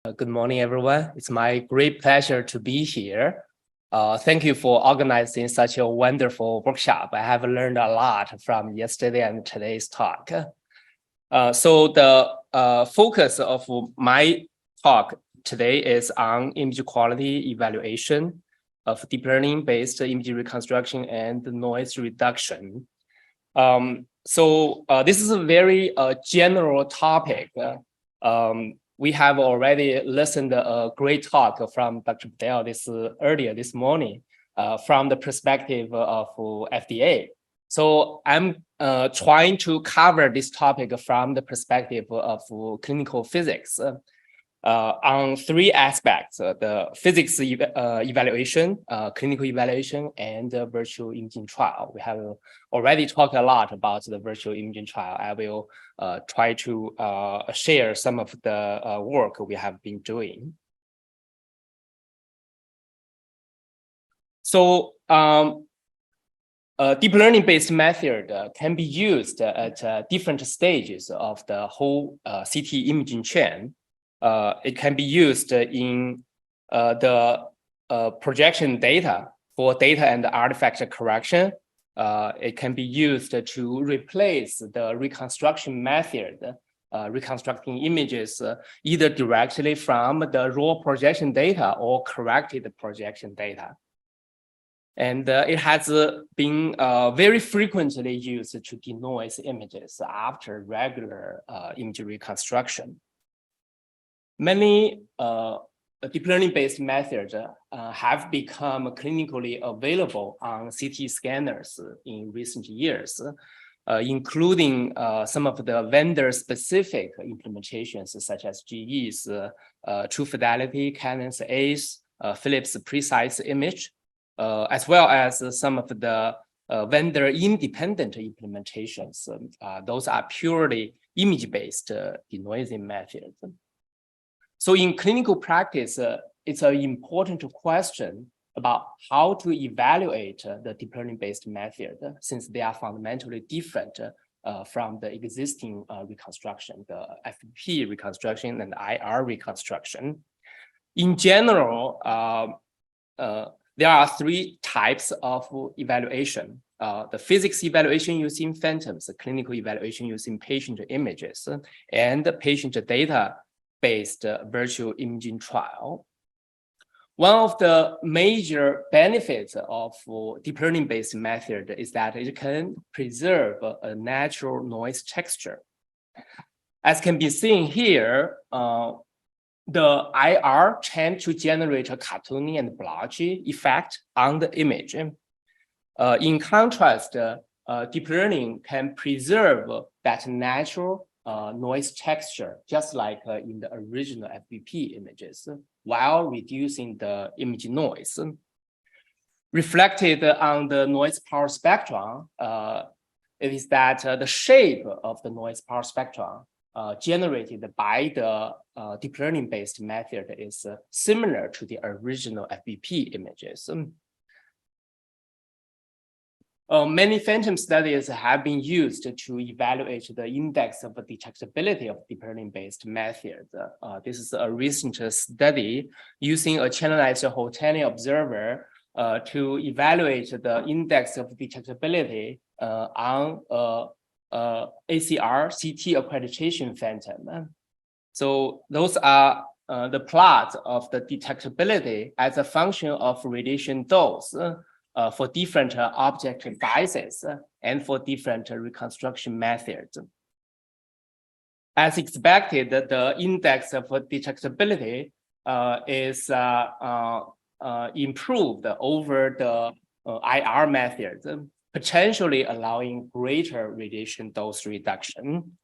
Good morning, everyone. It's my great pleasure to be here. Thank you for organizing such a wonderful workshop. I have learned a lot from yesterday and today's talk. So the focus of my talk today is on image quality evaluation of deep learning-based image reconstruction and noise reduction. This is a very general topic. We have already listened to a great talk from Dr. Patel earlier this morning from the perspective of FDA. So I'm trying to cover this topic from the perspective of clinical physics on three aspects: the physics evaluation, clinical evaluation, and the virtual imaging trial. We have already talked a lot about the virtual imaging trial. I will try to share some of the work we have been doing. So deep learning-based method can be used at different stages of the whole CT imaging chain. It can be used in the projection data for data and artifact correction. It can be used to replace the reconstruction method, reconstructing images either directly from the raw projection data or corrected projection data. And it has been very frequently used to denoise images after regular image reconstruction. Many deep learning-based methods have become clinically available on CT scanners in recent years, including some of the vendor-specific implementations such as GE's True Fidelity, Canon's ACE, Philips Precise Image, as well as some of the vendor-independent implementations. Those are purely image-based denoising methods. So in clinical practice, it's an important question about how to evaluate the deep learning-based method, since they are fundamentally different from the existing reconstruction, the FPP reconstruction and IR reconstruction. In general, there are three types of evaluation: the physics evaluation using phantoms, the clinical evaluation using patient images, and the patient data-based virtual imaging trial. One of the major benefits of deep learning-based method is that it can preserve a natural noise texture. As can be seen here, the IR tend to generate a cartoony and blotchy effect on the image. In contrast, deep learning can preserve that natural noise texture, just like in the original FPP images, while reducing the image noise. Reflected on the noise power spectrum, it is that the shape of the noise power spectrum generated by the deep learning-based method is similar to the original FPP images. Many phantom studies have been used to evaluate the index of detectability of deep learning-based method. This is a recent study using a channelized Hotelian observer to evaluate the index of detectability on ACR CT accreditation phantom. So those are the plots of the detectability as a function of radiation dose for different object sizes and for different reconstruction methods. As expected, the index of detectability is improved over the IR method, potentially allowing greater radiation dose reduction.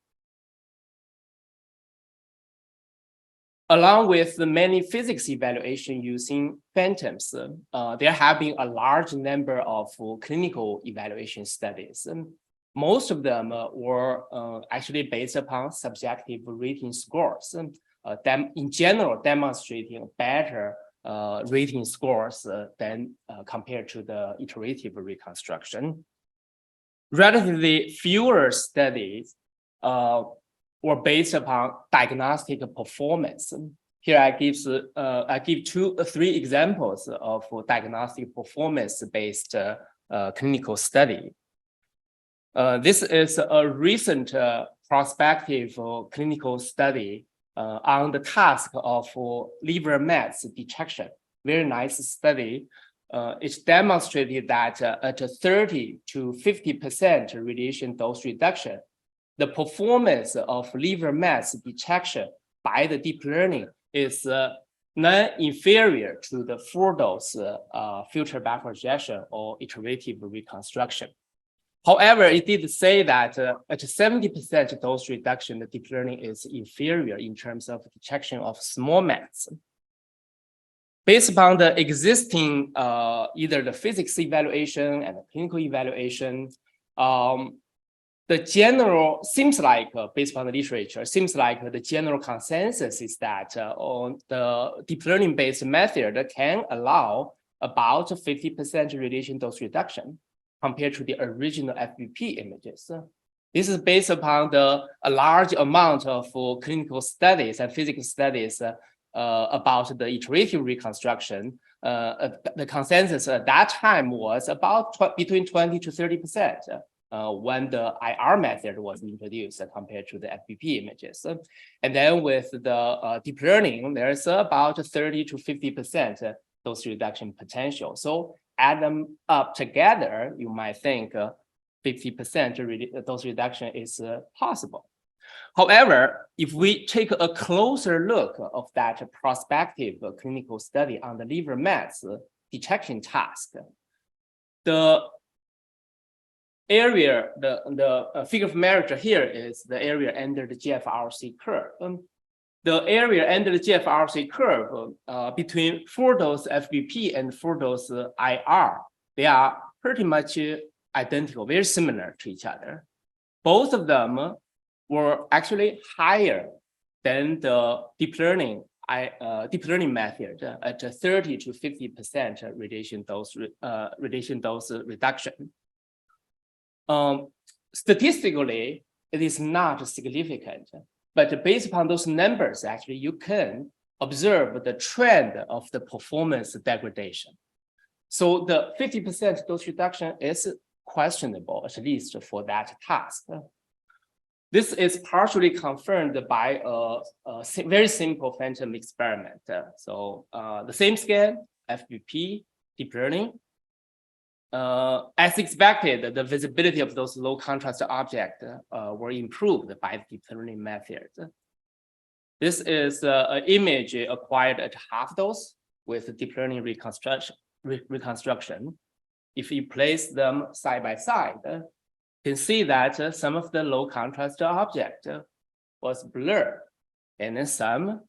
Along with the many physics evaluation using phantoms, there have been a large number of clinical evaluation studies. Most of them were actually based upon subjective rating scores, in general demonstrating better rating scores than compared to the iterative reconstruction. Relatively fewer studies were based upon diagnostic performance. Here I give three examples of diagnostic performance-based clinical study. This is a recent prospective clinical study on the task of liver mets detection. Very nice study. It demonstrated that at a 30 to 50% radiation dose reduction, the performance of liver mets detection by the deep learning is non-inferior to the full dose filter back projection or iterative reconstruction. However, it did say that at a 70% dose reduction, the deep learning is inferior in terms of detection of small mets. Based upon the existing either the physics evaluation and the clinical evaluation, the general seems like, based on the literature, seems like the general consensus is that on the deep learning based method can allow about 50% radiation dose reduction compared to the original FBP images. This is based upon a large amount of clinical studies and physical studies about the iterative reconstruction. The consensus at that time was about between 20 to 30%. When the IR method was introduced compared to the FBP images. And then with the deep learning, there's about 30 to 50% dose reduction potential. So add them up together, you might think 50% dose reduction is possible. However, if we take a closer look of that prospective clinical study on the liver mets detection task, the area, the figure of measure here is the area under the GFRC curve. The area under the GFRC curve between full dose FBP and full dose IR, they are pretty much identical, very similar to each other. Both of them were actually higher than the deep learning method at a 30 to 50% radiation dose reduction. Statistically, it is not significant, but based upon those numbers, actually, you can observe the trend of the performance degradation. So the 50% dose reduction is questionable, at least for that task. This is partially confirmed by a very simple phantom experiment. So the same scan, FBP, deep learning. As expected, the visibility of those low contrast objects were improved by the deep learning method. This is an image acquired at half dose with deep learning reconstruction. If you place them side by side, you can see that some of the low contrast object was blurred, and then some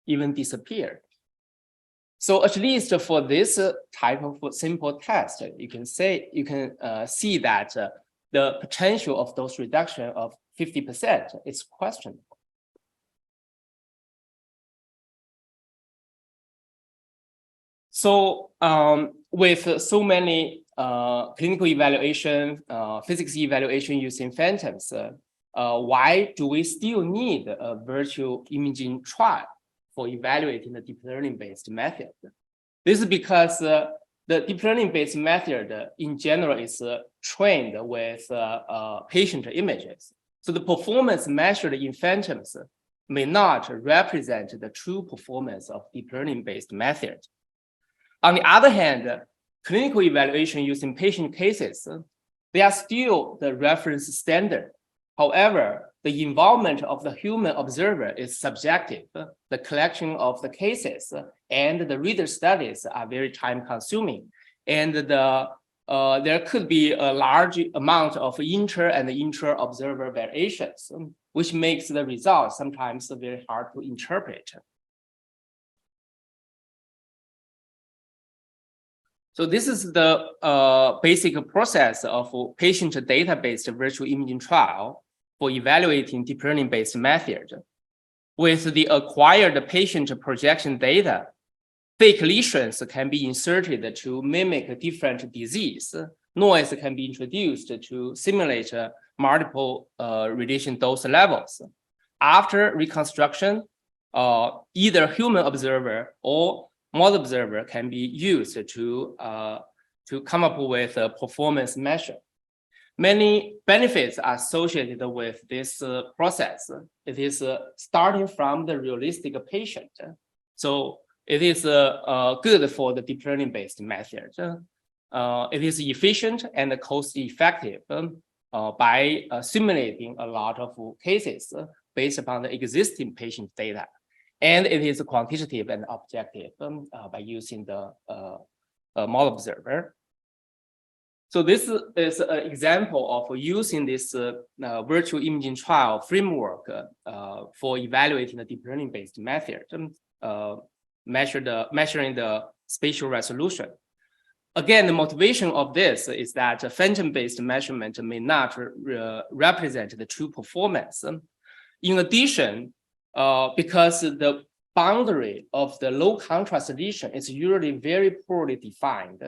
even disappeared. So at least for this type of simple test, you can see that the potential of dose reduction of 50% is questionable. So with so many clinical evaluation, physics evaluation using phantoms, why do we still need a virtual imaging trial for evaluating the deep learning-based method? This is because the deep learning-based method in general is trained with patient images. So the performance measured in phantoms may not represent the true performance of deep learning-based method. On the other hand, clinical evaluation using patient cases, they are still the reference standard. However, the involvement of the human observer is subjective. The collection of the cases and the reader studies are very time consuming. And there could be a large amount of inter and intra-observer variations, which makes the results sometimes very hard to interpret. So this is the basic process of patient data-based virtual imaging trial for evaluating deep learning-based method. With the acquired patient projection data, fake lesions can be inserted to mimic a different disease. Noise can be introduced to simulate multiple radiation dose levels. After reconstruction, either human observer or model observer can be used to come up with a performance measure. Many benefits are associated with this process. It is starting from the realistic patient. So it is good for the deep learning based method. It is efficient and cost effective by simulating a lot of cases based upon the existing patient data. And it is quantitative and objective by using the model observer. So this is an example of using this virtual imaging trial framework for evaluating the deep learning based method, measuring the spatial resolution. Again, the motivation of this is that phantom-based measurement may not represent the true performance. In addition, because the boundary of the low contrast lesion is usually very poorly defined,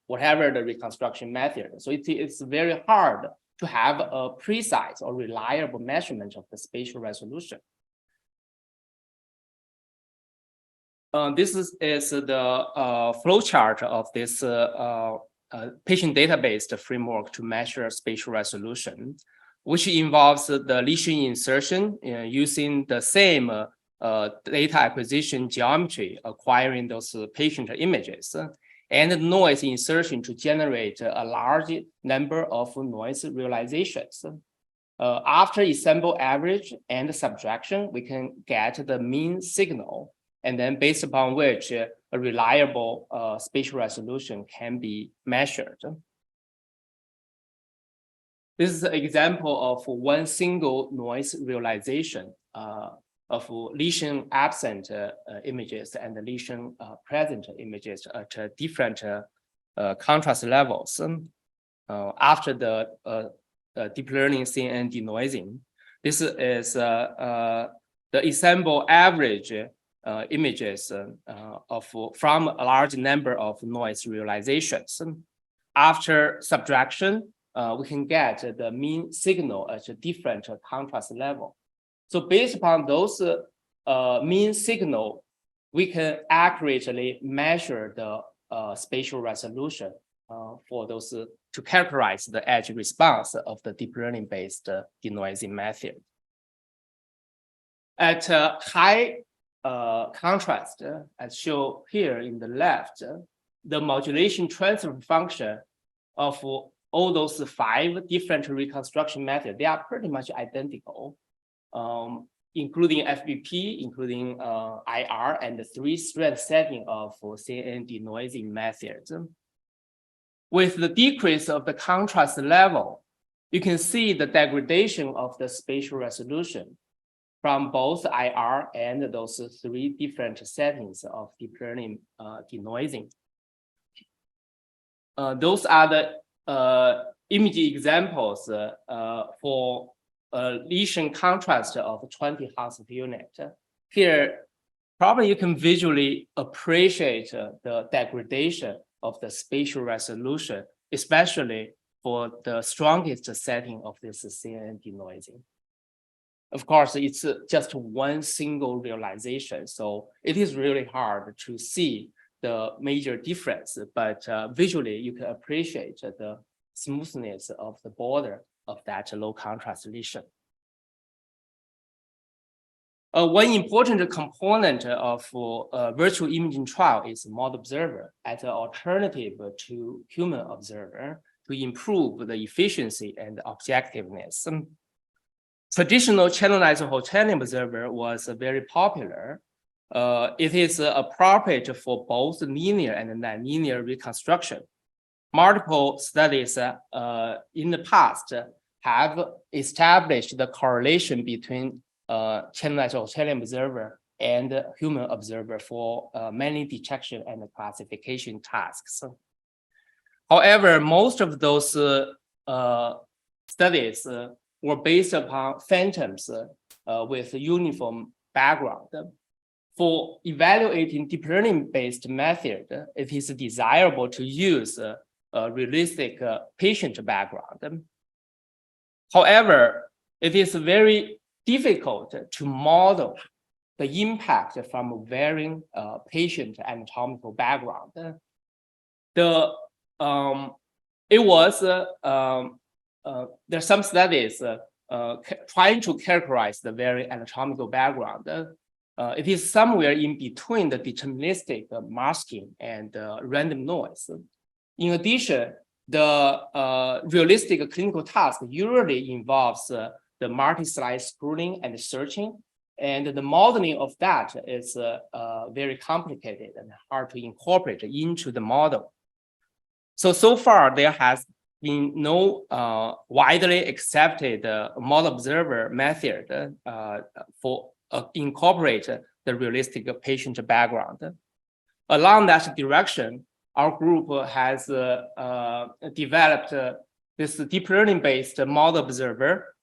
whatever the reconstruction method. So it's very hard to have a precise or reliable measurement of the spatial resolution. This is the flow chart of this patient database framework to measure spatial resolution, which involves the lesion insertion using the same data acquisition geometry, acquiring those patient images, and noise insertion to generate a large number of noise realizations. After ensemble average and subtraction, we can get the mean signal, and then based upon which a reliable spatial resolution can be measured. This is an example of one single noise realization of lesion absent images and lesion present images at different contrast levels. After the deep learning CNN denoising, this is the ensemble average images from a large number of noise realizations. After subtraction, we can get the mean signal at a different contrast level. So based upon those mean signal, we can accurately measure the spatial resolution for those to characterize the edge response of the deep learning based denoising method. At high contrast, as shown here in the left, the modulation transfer function of all those 5 different reconstruction methods, they are pretty much identical, including FBP, including IR, and the 3-thread setting of CNN denoising methods. With the decrease of the contrast level, you can see the degradation of the spatial resolution from both IR and those 3 different settings of deep learning denoising. Those are the image examples for lesion contrast of 20 Hounsfield unit. Here, probably you can visually appreciate the degradation of the spatial resolution, especially for the strongest setting of this CNN denoising. Of course, it's just one single realization, so it is really hard to see the major difference, but visually you can appreciate the smoothness of the border of that low contrast lesion. One important component of virtual imaging trial is model observer as an alternative to human observer to improve the efficiency and objectiveness. Traditional channelized whole channel observer was very popular. It is appropriate for both linear and nonlinear reconstruction. Multiple studies in the past have established the correlation between channelized whole channel observer and human observer for many detection and classification tasks. However, most of those studies were based upon phantoms with uniform background. For evaluating deep learning-based method, it is desirable to use a realistic patient background. However, it is very difficult to model the impact from varying patient anatomical background. There are some studies trying to characterize the very anatomical background. It is somewhere in between the deterministic masking and random noise. In addition, the realistic clinical task usually involves the multi-slide scrolling and searching, and the modeling of that is very complicated and hard to incorporate into the model. So far, there has been no widely accepted model observer method for incorporate the realistic patient background. Along that direction, our group has developed this deep learning-based model observer,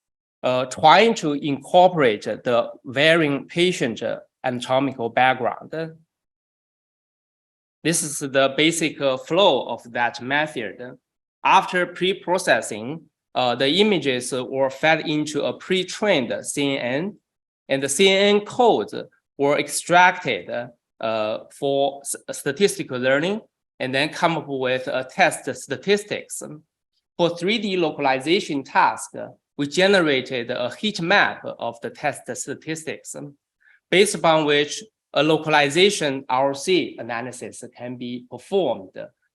trying to incorporate the varying patient anatomical background. This is the basic flow of that method. After pre-processing, the images were fed into a pre-trained CNN, and the CNN codes were extracted for statistical learning, and then come up with test statistics. For 3D localization task, we generated a heat map of the test statistics, based upon which a localization RC analysis can be performed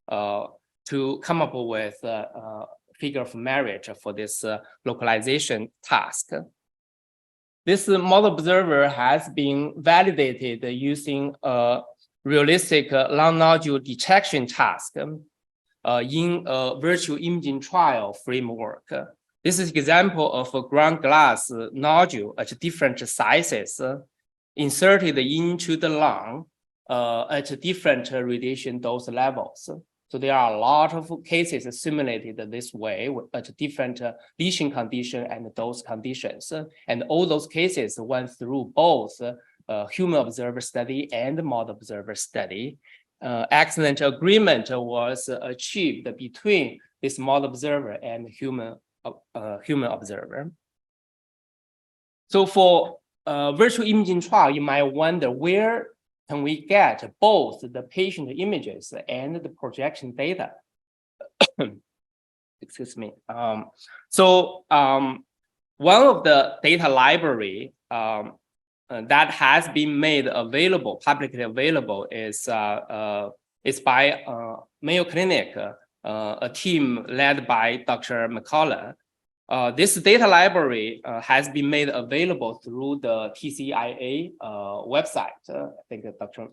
to come up with a figure of merit for this localization task. This model observer has been validated using a realistic long nodule detection task in a virtual imaging trial framework. This is an example of a ground glass nodule at different sizes inserted into the lung at different radiation dose levels. So there are a lot of cases simulated this way at different lesion condition and dose conditions. And all those cases went through both human observer study and model observer study. Excellent agreement was achieved between this model observer and human observer. So for virtual imaging trial, you might wonder, where can we get both the patient images and the projection data? Excuse me. One of the data library that has been made available, publicly available, is by Mayo Clinic, a team led by Dr. McCullough. This data library has been made available through the TCIA website. I think Dr.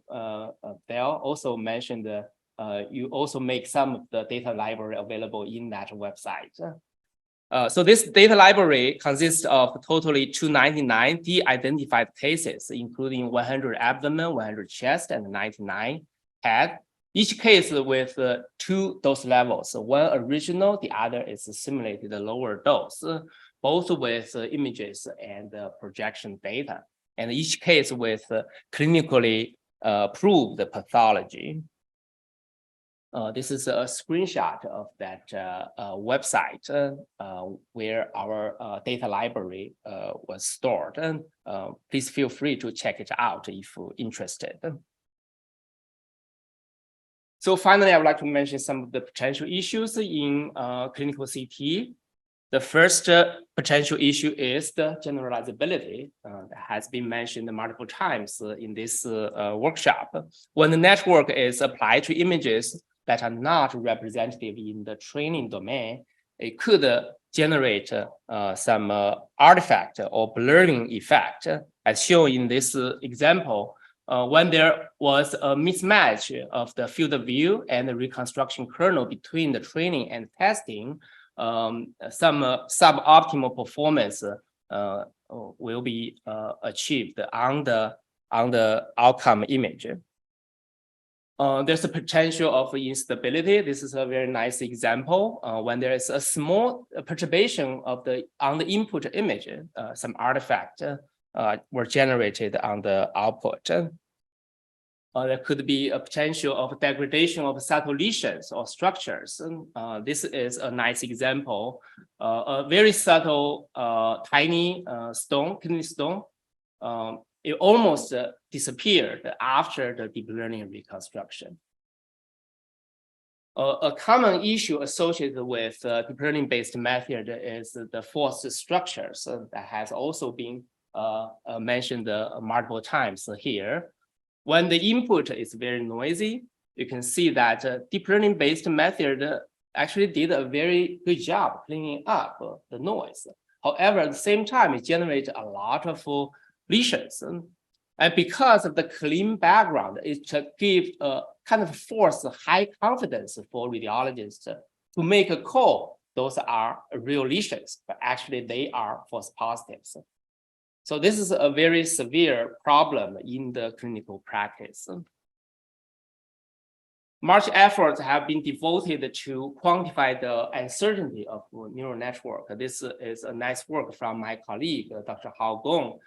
Bell also mentioned you also make some of the data library available in that website. So this data library consists of totally 299 de-identified cases, including 100 abdomen, 100 chest, and 99 head. Each case with 2 dose levels, one original, the other is simulated lower dose, both with images and projection data, and each case with clinically proved pathology. This is a screenshot of that website where our data library was stored. Please feel free to check it out if you're interested. So finally, I would like to mention some of the potential issues in clinical CT. The first potential issue is the generalizability that has been mentioned multiple times in this workshop. When the network is applied to images that are not representative in the training domain, it could generate some artifact or blurring effect, as shown in this example. When there was a mismatch of the field of view and the reconstruction kernel between the training and testing, some suboptimal performance will be achieved on the outcome image. There's a potential of instability. This is a very nice example. When there is a small perturbation on the input image, some artifact were generated on the output. There could be a potential of degradation of subtle lesions or structures. This is a nice example. A very subtle, tiny stone, kidney stone. it almost disappeared after the deep learning reconstruction. A common issue associated with deep learning-based method is the force structures that has also been mentioned multiple times here. When the input is very noisy, you can see that deep learning-based method actually did a very good job cleaning up the noise. However, at the same time, it generates a lot of lesions. And because of the clean background, it gives a kind of force high confidence for radiologists to make a call. Those are real lesions, but actually they are false positives. So this is a very severe problem in the clinical practice. Much efforts have been devoted to quantify the uncertainty of neural network. This is a nice work from my colleague, Dr. Hao Gong,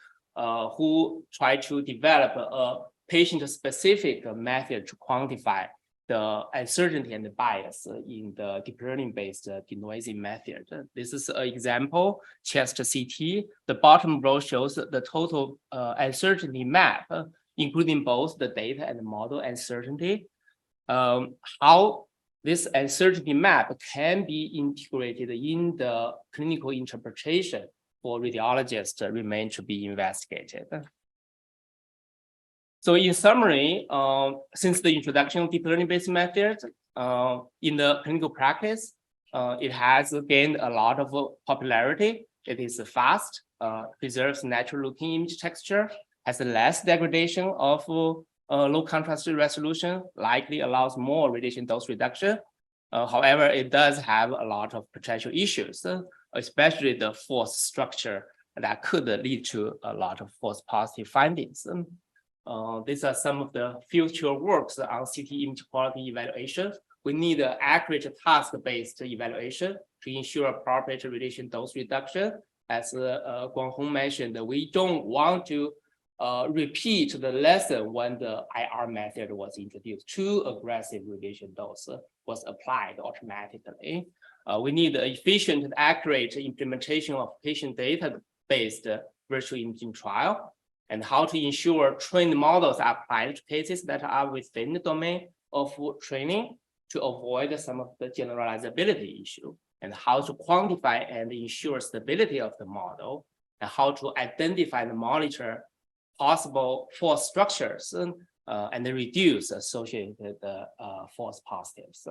who tried to develop a patient-specific method to quantify the uncertainty and the bias in the deep learning-based denoising method. This is an example, chest CT. The bottom row shows the total uncertainty map, including both the data and the model uncertainty. How this uncertainty map can be integrated in the clinical interpretation for radiologists remain to be investigated. So in summary, since the introduction of deep learning-based methods in the clinical practice, it has gained a lot of popularity. It is fast, preserves natural-looking image texture, has less degradation of low contrast resolution, likely allows more radiation dose reduction. However, it does have a lot of potential issues, especially the false structure that could lead to a lot of false positive findings. These are some of the future works on CT image quality evaluation. We need an accurate task-based evaluation to ensure appropriate radiation dose reduction. As Guanghong mentioned, we don't want to repeat the lesson when the IR method was introduced. Too aggressive radiation dose was applied automatically. We need an efficient and accurate implementation of patient data-based virtual imaging trial, and how to ensure trained models are applied to cases that are within the domain of training to avoid some of the generalizability issue, and how to quantify and ensure stability of the model, and how to identify and monitor possible false structures and reduce associated false positives.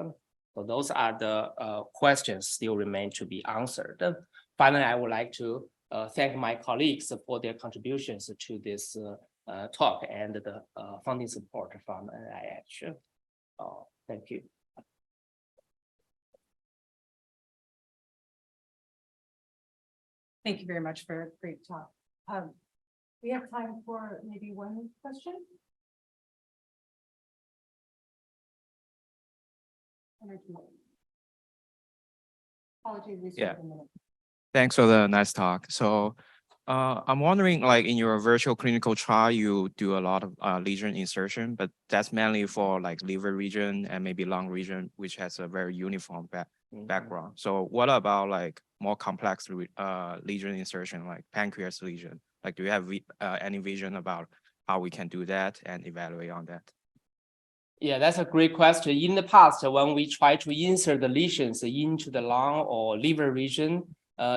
So those are the questions still remain to be answered. Finally, I would like to thank my colleagues for their contributions to this talk and the funding support from NIH. Thank you. Thank you very much for a great talk. We have time for maybe one question. Apologies, yeah. Thanks for the nice talk. So I'm wondering, like in your virtual clinical trial, you do a lot of lesion insertion, but that's mainly for like liver region and maybe lung region, which has a very uniform background. So what about like more complex lesion insertion, like pancreas lesion? Like, do you have any vision about how we can do that and evaluate on that? Yeah, that's a great question. In the past, when we try to insert the lesions into the lung or liver region,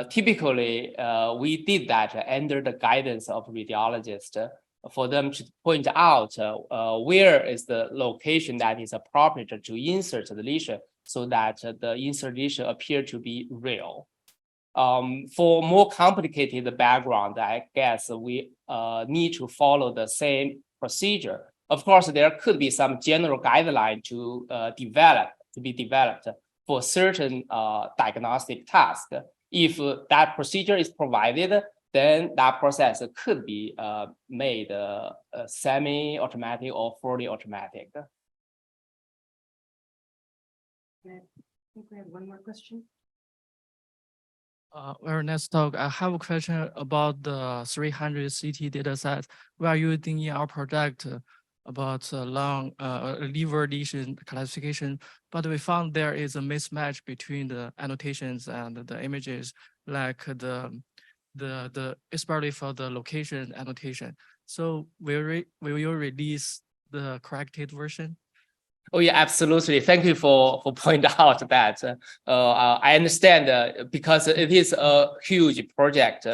typically we did that under the guidance of radiologists for them to point out where is the location that is appropriate to insert the lesion so that the insert lesion appear to be real. For more complicated background, I guess we need to follow the same procedure. Of course, there could be some general guideline to be developed for certain diagnostic task. If that procedure is provided, then that process could be made semi-automatic or fully automatic. I think we have one more question. Our next talk, I have a question about the 300 CT data set we are using in our project about lung liver lesion classification, but we found there is a mismatch between the annotations and the images, like the especially for the location annotation. So will you release the corrected version? Oh yeah, absolutely. Thank you for pointing out that. I understand because it is a huge project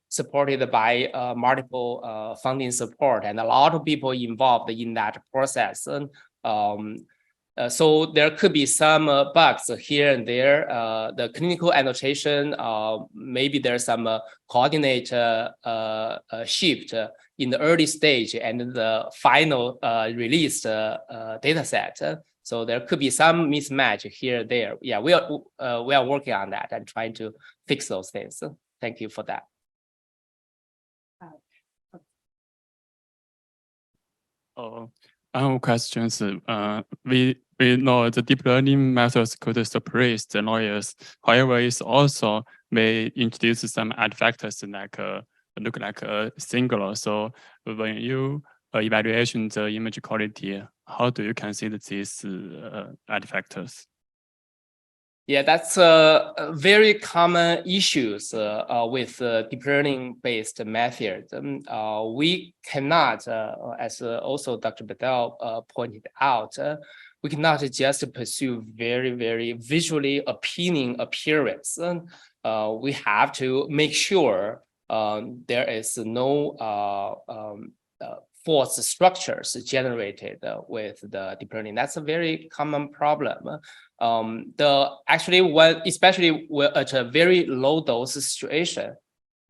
supported by multiple funding support and a lot of people involved in that process. And, so there could be some bugs here and there. The clinical annotation, maybe there's some coordinate shift in the early stage and the final released data set. So there could be some mismatch here and there. Yeah, we are working on that and trying to fix those things. Thank you for that. I have questions. We know the deep learning methods could suppress the noise. However, it also may introduce some artifacts like look like singular. So when you evaluation the image quality, how do you consider these artifacts? Yeah, that's a very common issues with deep learning based methods. We cannot, as also Dr. Bedell pointed out, we cannot just pursue very visually appealing appearance. We have to make sure there is no false structures generated with the deep learning. That's a very common problem. Especially at a very low dose situation,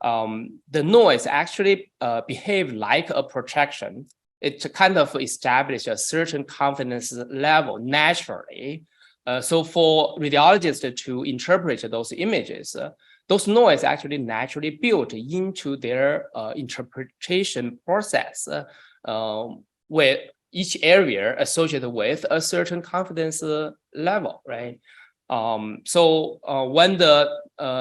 the noise actually behave like a projection. It kind of establish a certain confidence level naturally. So for radiologists to interpret those images, those noise actually naturally built into their interpretation process with each area associated with a certain confidence level, right? So when the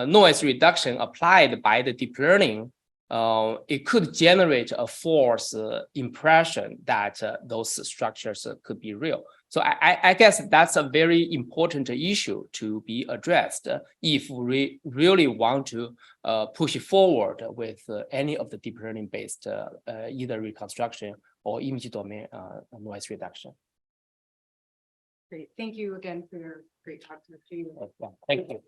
noise reduction applied by the deep learning, it could generate a false impression that those structures could be real. So I guess that's a very important issue to be addressed if we really want to push forward with any of the deep learning based either reconstruction or image domain noise reduction. Great. Thank you again for your great talk to you. Thank you.